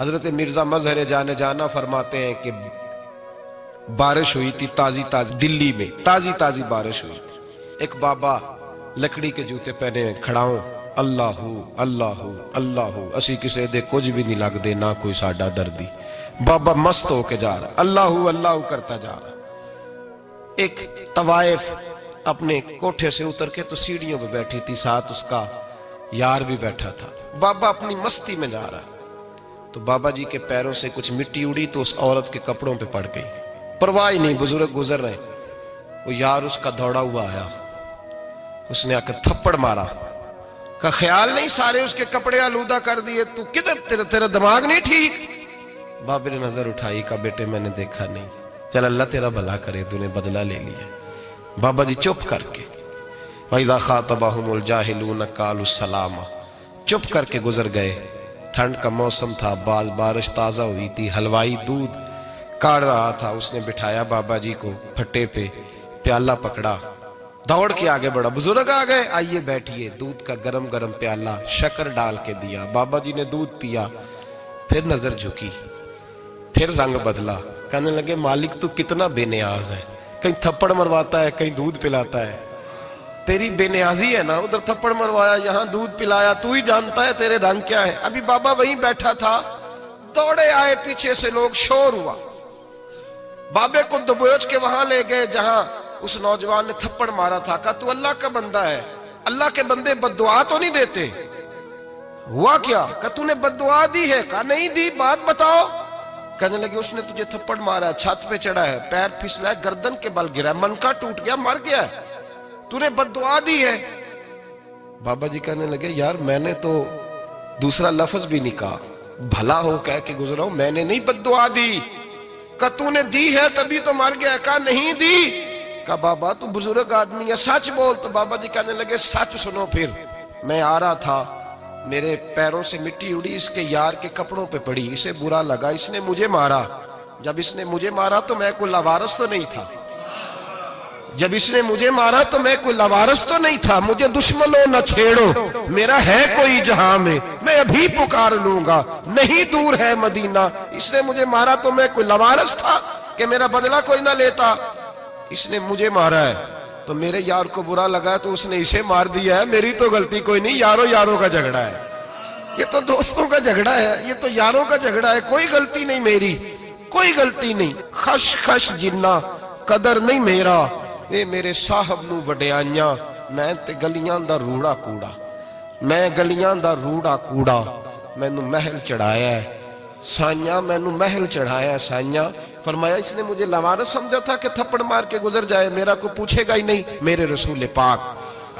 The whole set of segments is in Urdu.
حضرت مرزا مظہر جانے جانا فرماتے ہیں کہ بارش ہوئی تھی تازی تازی، دلی میں تازی تازی بارش ہوئی تھی. ایک بابا لکڑی کے جوتے پہنے کھڑا ہوں، اللہ اللہ اللہ، اسی کسے دے کچھ بھی نہیں لگ دے، نہ کوئی ساڈا دردی. بابا مست ہو کے جا رہا، اللہ اللہ کرتا جا رہا. ایک طوائف اپنے کوٹھے سے اتر کے تو سیڑھیوں پہ بیٹھی تھی، ساتھ اس کا یار بھی بیٹھا تھا. بابا اپنی مستی میں جا رہا تو بابا جی کے پیروں سے کچھ مٹی اڑی تو اس عورت کے کپڑوں پہ پڑ گئی. پرواہ ہی نہیں، بزرگ گزر رہے. وہ یار اس کا دوڑا ہوا آیا، اس نے آ کے تھپڑ مارا. کا خیال نہیں سارے اس کے کپڑے آلودہ کر دیے، تو کدھر تیرا دماغ نہیں ٹھیک؟ بابے نے نظر اٹھائی، کہا بیٹے میں نے دیکھا نہیں، چل اللہ تیرا بھلا کرے، تو نے بدلہ لے لیا. بابا جی چپ کر کے وَإِذَا خَاطَبَهُمُ الْجَاهِلُونَ قَالُوا السَّلَامَ، چپ کر کے گزر گئے. ٹھنڈ کا موسم تھا، بارش تازہ ہوئی تھی، حلوائی دودھ کاڑ رہا تھا. اس نے بٹھایا بابا جی کو پھٹے پہ، پیالہ پکڑا، دوڑ کے آگے بڑھا. بزرگ آ گئے، آئیے بیٹھیے. دودھ کا گرم گرم پیالہ شکر ڈال کے دیا. بابا جی نے دودھ پیا، پھر نظر جھکی، پھر رنگ بدلا. کہنے لگے مالک تو کتنا بے نیاز ہے، کہیں تھپڑ مرواتا ہے، کہیں دودھ پلاتا ہے. تیری بے نیازی ہے نا، ادھر تھپڑ مروایا، یہاں دودھ پلایا، تو ہی جانتا ہے تیرے رنگ کیا ہے. ابھی بابا وہیں بیٹھا تھا، دوڑے آئے پیچھے سے لوگ، شور ہوا. بابے کو دبوچ کے وہاں لے گئے جہاں اس نوجوان نے تھپڑ مارا تھا. کہا تو اللہ کا بندہ ہے، اللہ کے بندے بد دعا تو نہیں دیتے. ہوا کیا؟ کہا تو نے بد دعا دی ہے؟ کہا نہیں دی، بات بتاؤ. کہنے لگے اس نے تجھے تھپڑ مارا ہے، چھت پہ چڑھا ہے، پیر پھسلا ہے، گردن کے بل گرا ہے، منکا ٹوٹ گیا، مر گیا ہے، تو نے بد دعا دی ہے. بابا جی کہنے لگے یار میں نے تو دوسرا لفظ بھی نہیں کہا، بھلا ہو کہہ کے گزرا ہوں، میں نے نہیں بد دعا دی. کہا تو نے دی ہے تبھی تو مر گیا. کہا نہیں دی. کہا بابا تو بزرگ آدمی ہے، سچ بول. تو بابا جی کہنے لگے سچ سنو. پھر میں آ رہا تھا، میرے پیروں سے مٹی اڑی، اس کے یار کے کپڑوں پہ پڑی، اسے برا لگا، اس نے مجھے مارا. جب اس نے مجھے مارا تو میں کوئی لاوارث تو نہیں تھا، جب اس نے مجھے مارا تو میں کوئی لاوارث تو نہیں تھا. مجھے دشمنوں نہ چھیڑو، میرا ہے کوئی جہاں میں ابھی پکار لوں گا، نہیں دور ہے مدینہ. اس نے مجھے مارا تو میں کوئی لاوارث تھا کہ میرا بدلہ کوئی نہ لیتا. اس نے مجھے مارا ہے تو میرے یار کو برا لگا تو اس نے اسے مار دیا ہے، میری تو غلطی کوئی نہیں. یاروں کا جھگڑا ہے، یہ تو دوستوں کا جھگڑا ہے، یہ تو یاروں کا جھگڑا ہے، کوئی غلطی نہیں میری، کوئی غلطی نہیں. خش خش جنہ قدر نہیں میرا، اے میرے صاحب نو وڈیاں، میں تے گلیاں دا روڑا کوڑا، میں گلیاں دا روڑا کوڑا. میں نو محل چڑھایا ہے سائیاں، میں نو محل چڑھایا ہے سائیاں. فرمایا اس نے مجھے لوارث سمجھا تھا کہ تھپڑ مار کے گزر جائے، میرا کو پوچھے گا ہی نہیں. میرے رسول پاک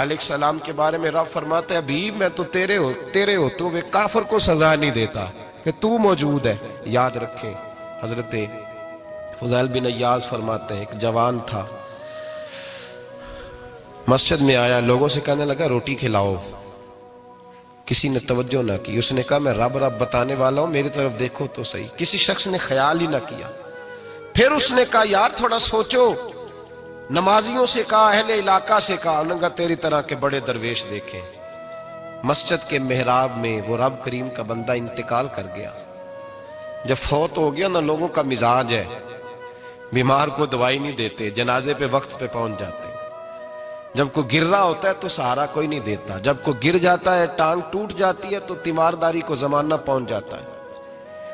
علیہ السلام کے بارے میں رب فرماتا ہے ابھی میں تو تیرے ہوتے ہوئے کافر کو سزا نہیں دیتا کہ تو موجود ہے. یاد رکھیں حضرت فضیل بن عیاض فرماتے ہیں ایک جوان تھا، مسجد میں آیا، لوگوں سے کہنے لگا روٹی کھلاؤ. کسی نے توجہ نہ کی. اس نے کہا میں رب بتانے والا ہوں، میری طرف دیکھو تو صحیح. کسی شخص نے خیال ہی نہ کیا. پھر اس نے کہا یار تھوڑا سوچو. نمازیوں سے کہا، اہل علاقہ سے کہا، انہوں نے کہا تیری طرح کے بڑے درویش دیکھیں. مسجد کے محراب میں وہ رب کریم کا بندہ انتقال کر گیا. جب فوت ہو گیا نا، لوگوں کا مزاج ہے بیمار کو دوائی نہیں دیتے، جنازے پہ وقت پہ پہنچ جاتے. جب کوئی گر رہا ہوتا ہے تو سہارا کوئی نہیں دیتا، جب کوئی گر جاتا ہے، ٹانگ ٹوٹ جاتی ہے تو تیمارداری کو زمانہ پہنچ جاتا ہے.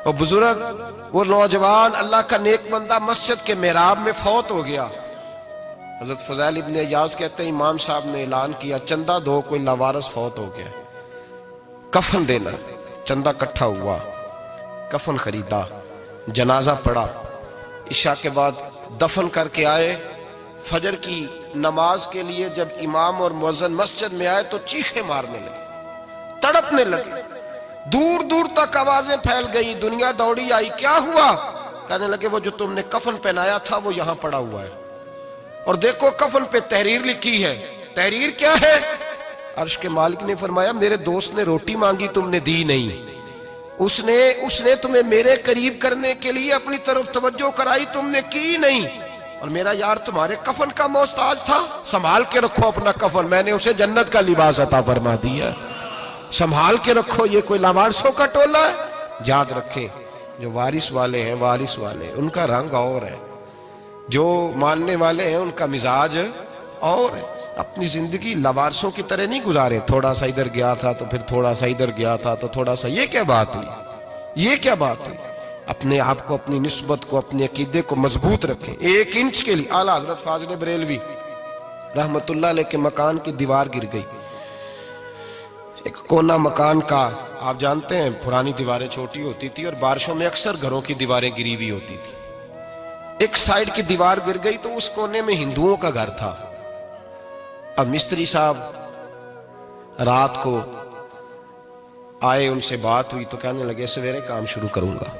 اور بزرگ وہ نوجوان اللہ کا نیک بندہ مسجد کے محراب میں فوت ہو گیا. حضرت فضیل ابن عیاض کہتے ہیں امام صاحب نے اعلان کیا چندہ دو، کوئی لاوارث فوت ہو گیا، کفن دینا. چندہ کٹھا ہوا، کفن خریدا، جنازہ پڑا. عشاء کے بعد دفن کر کے آئے. فجر کی نماز کے لیے جب امام اور مؤذن مسجد میں آئے تو چیخیں مارنے لگے، تڑپنے لگے. دور دور تک آوازیں پھیل گئی، دنیا دوڑی آئی. کیا ہوا؟ کہنے لگے وہ جو تم نے کفن پہنایا تھا وہ یہاں پڑا ہوا ہے، اور دیکھو کفن پہ تحریر لکھی ہے. تحریر کیا ہے؟ عرش کے مالک نے فرمایا میرے دوست نے روٹی مانگی تم نے دی نہیں، اس نے تمہیں میرے قریب کرنے کے لیے اپنی طرف توجہ کرائی، تم نے کی نہیں. اور میرا یار تمہارے کفن کا محتاج تھا، سنبھال کے رکھو اپنا کفن، میں نے اسے جنت کا لباس عطا فرما دیا، سنبھال کے رکھو. یہ کوئی لاوارثوں کا ٹولہ ہے؟ یاد رکھیں جو وارث والے ہیں، وارث والے ان کا رنگ اور ہے، جو ماننے والے ہیں ان کا مزاج اور ہے۔ اپنی زندگی لوارثوں کی طرح نہیں گزارے، تھوڑا سا ادھر گیا تھا تو پھر تھوڑا سا ادھر گیا تھا تو تھوڑا سا، یہ کیا بات ہوئی، یہ کیا بات ہوئی؟ اپنے آپ کو، اپنی نسبت کو، اپنے عقیدے کو مضبوط رکھیں۔ 1 انچ کے لیے اعلیٰ حضرت فاضل بریلوی رحمت اللہ علیہ کے مکان کی دیوار گر گئی، ایک کونا مکان کا، آپ جانتے ہیں پرانی دیواریں چھوٹی ہوتی تھی اور بارشوں میں اکثر گھروں کی دیواریں گری ہوئی ہوتی تھی، ایک سائیڈ کی دیوار گر گئی تو اس کونے میں ہندوؤں کا گھر تھا۔ اب مستری صاحب رات کو آئے، ان سے بات ہوئی تو کہنے لگے سویرے کام شروع کروں گا۔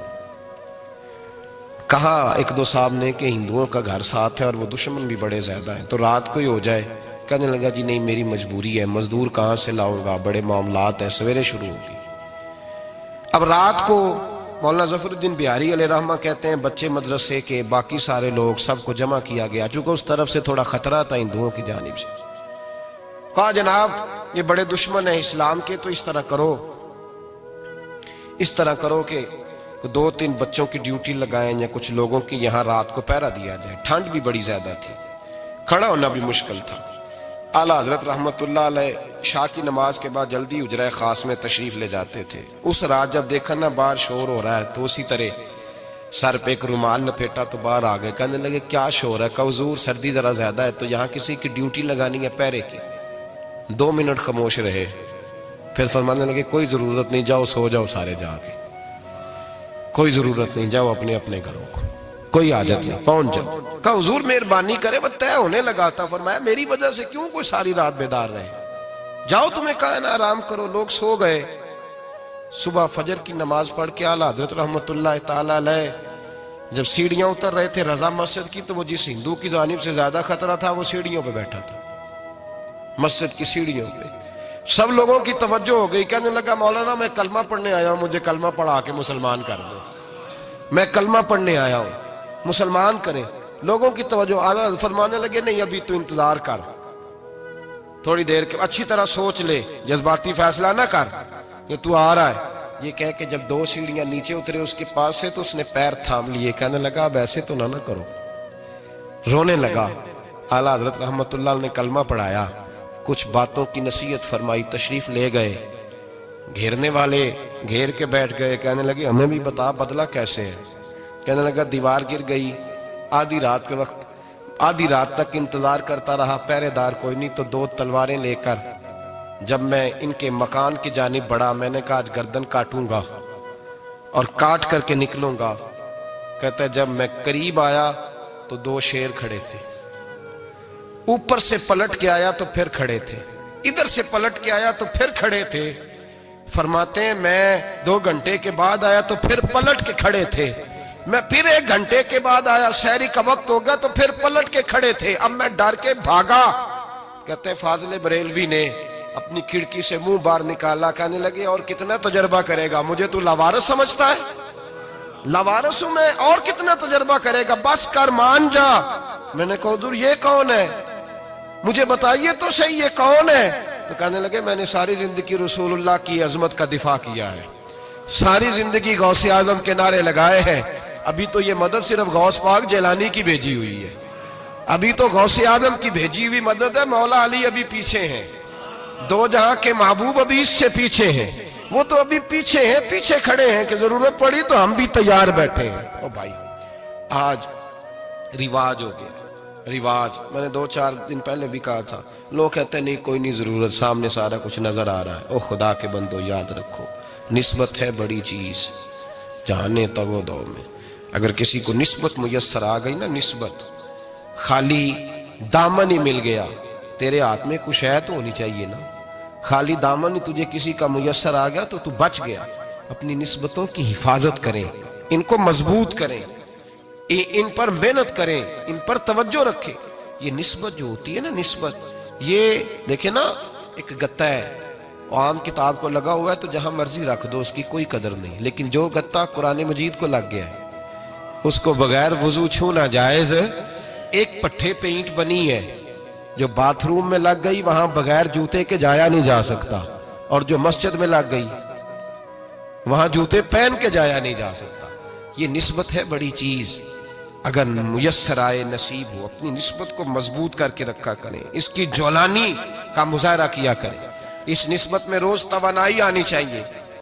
کہا 1-2 صاحب نے کہ ہندوؤں کا گھر ساتھ ہے اور وہ دشمن بھی بڑے زیادہ ہیں، تو رات کو ہی ہو جائے۔ کہنے لگا جی نہیں، میری مجبوری ہے، مزدور کہاں سے لاؤں گا، بڑے معاملات ہیں، سویرے شروع ہوگی۔ اب رات کو مولانا ظفر الدین بہاری علیہ رحمہ کہتے ہیں بچے مدرسے کے، باقی سارے لوگ، سب کو جمع کیا گیا، چونکہ اس طرف سے تھوڑا خطرہ تھا ہندوؤں کی جانب سے۔ کہا جناب یہ بڑے دشمن ہیں اسلام کے، تو اس طرح کرو کہ 2-3 بچوں کی ڈیوٹی لگائیں یا کچھ لوگوں کی یہاں رات کو پہرا دیا جائے۔ ٹھنڈ بھی بڑی زیادہ تھی، کھڑا ہونا بھی مشکل تھا۔ اعلیٰ حضرت رحمت اللہ علیہ عشاء کی نماز کے بعد جلدی حجرہ خاص میں تشریف لے جاتے تھے۔ اس رات جب دیکھا نا باہر شور ہو رہا ہے تو اسی طرح سر پہ ایک رومال لپیٹا تو باہر آ گئے، کہنے لگے کیا شور ہے؟ کہا حضور سردی ذرا زیادہ ہے تو یہاں کسی کی ڈیوٹی لگانی ہے پہرے کی۔ 2 منٹ خاموش رہے، پھر فرمانے لگے کوئی ضرورت نہیں، جاؤ سو جاؤ سارے جا کے، کوئی ضرورت نہیں، جاؤ اپنے اپنے گھروں کو، کوئی حاجت نہیں، پہنچ جاؤ۔ کہا حضور مہربانی کرے، وہ طے ہونے لگا تھا۔ فرمایا میری وجہ سے کیوں کوئی ساری رات بیدار رہے، جاؤ تمہیں کہا نا آرام کرو۔ لوگ سو گئے۔ صبح فجر کی نماز پڑھ کے اعلیٰ حضرت رحمت اللہ تعالی علیہ جب سیڑھیاں اتر رہے تھے رضا مسجد کی، تو وہ جس ہندو کی جانب سے زیادہ خطرہ تھا وہ سیڑھیوں پہ بیٹھا تھا، مسجد کی سیڑھیوں پہ۔ سب لوگوں کی توجہ ہو گئی، کہنے لگا مولانا میں کلمہ پڑھنے آیا ہوں، مجھے کلمہ پڑھا کے مسلمان کر دو، میں کلمہ پڑھنے آیا ہوں، مسلمان کریں۔ لوگوں کی توجہ، اعلیٰ فرمانے لگے نہیں ابھی تو انتظار کر، تھوڑی دیر کے اچھی طرح سوچ لے، جذباتی فیصلہ نہ کر کہ تو آ رہا ہے۔ یہ کہہ کے جب 2 سیڑھیاں نیچے اترے اس کے پاس سے تو اس نے پیر تھام لیے، کہنے لگا اب ایسے تو نہ کرو، رونے لگا۔ اعلیٰ حضرت رحمت اللہ نے کلمہ پڑھایا، کچھ باتوں کی نصیحت فرمائی، تشریف لے گئے۔ گھیرنے والے گھیر کے بیٹھ گئے، کہنے لگے ہمیں بھی بتا بدلہ کیسے ہے۔ کہنے لگا دیوار گر گئی، آدھی رات کے وقت، آدھی رات تک انتظار کرتا رہا، پہرے دار کوئی نہیں، تو 2 تلواریں لے کر جب میں ان کے مکان کی جانب بڑھا، میں نے کہا آج گردن کاٹوں گا اور کاٹ کر کے نکلوں گا۔ کہتا ہے جب میں قریب آیا تو 2 شیر کھڑے تھے، اوپر سے پلٹ کے آیا تو پھر کھڑے تھے، ادھر سے پلٹ کے آیا تو پھر کھڑے تھے۔ فرماتے ہیں میں 2 گھنٹے کے بعد آیا تو پھر پلٹ کے کھڑے تھے، میں پھر 1 گھنٹے کے بعد آیا، سحری کا وقت ہو گیا تو پھر پلٹ کے کھڑے تھے، اب میں ڈر کے بھاگا۔ کہتے ہیں فاضل بریلوی نے اپنی کھڑکی سے منہ باہر نکالا، کہنے لگے اور کتنا تجربہ کرے گا، مجھے تو لاوارث سمجھتا ہے، لاوارث ہوں میں، اور کتنا تجربہ کرے گا، بس کر مان جا۔ میں نے کہا حضور یہ کون ہے، مجھے بتائیے تو صحیح یہ کون ہے۔ تو کہنے لگے میں نے ساری زندگی رسول اللہ کی عظمت کا دفاع کیا ہے، ساری زندگی غوث اعظم کے نعرے لگائے ہیں، ابھی تو یہ مدد صرف غوث پاک جیلانی کی بھیجی ہوئی ہے، ابھی تو غوث اعظم کی بھیجی ہوئی مدد ہے، مولا علی ابھی پیچھے ہیں، 2 جہاں کے محبوب ابھی اس سے پیچھے ہیں، وہ تو ابھی پیچھے ہیں، پیچھے کھڑے ہیں کہ ضرورت پڑی تو ہم بھی تیار بیٹھے ہیں۔ او بھائی آج رواج ہو گیا، رواج، میں نے 2-4 دن پہلے بھی کہا تھا، لوگ کہتے ہیں نہیں کوئی نہیں ضرورت، سامنے سارا کچھ نظر آ رہا ہے۔ او خدا کے بندو یاد رکھو، نسبت ہے بڑی چیز، جانے تو دو میں اگر کسی کو نسبت میسر آ گئی نا، نسبت، خالی دامن ہی مل گیا، تیرے ہاتھ میں کچھ ہے تو ہونی چاہیے نا، خالی دامن ہی تجھے کسی کا میسر آ گیا تو بچ گیا۔ اپنی نسبتوں کی حفاظت کریں، ان کو مضبوط کریں، ان پر محنت کریں، ان پر توجہ رکھیں۔ یہ نسبت جو ہوتی ہے نا، نسبت، یہ دیکھیں نا ایک گتا ہے، عام کتاب کو لگا ہوا ہے تو جہاں مرضی رکھ دو، اس کی کوئی قدر نہیں، لیکن جو گتا قرآن مجید کو لگ گیا ہے اس کو بغیر وضو چھونا جائز ہے۔ ایک پٹھے پہ اینٹ بنی ہے، جو باتھ روم میں لگ گئی وہاں بغیر جوتے کے جایا نہیں جا سکتا، اور جو مسجد میں لگ گئی وہاں جوتے پہن کے جایا نہیں جا سکتا. یہ نسبت ہے بڑی چیز. اگر میسر آئے نصیب ہو اپنی نسبت کو مضبوط کر کے رکھا کریں, اس کی جولانی کا مظاہرہ کیا کریں. اس نسبت میں روز توانائی آنی چاہیے.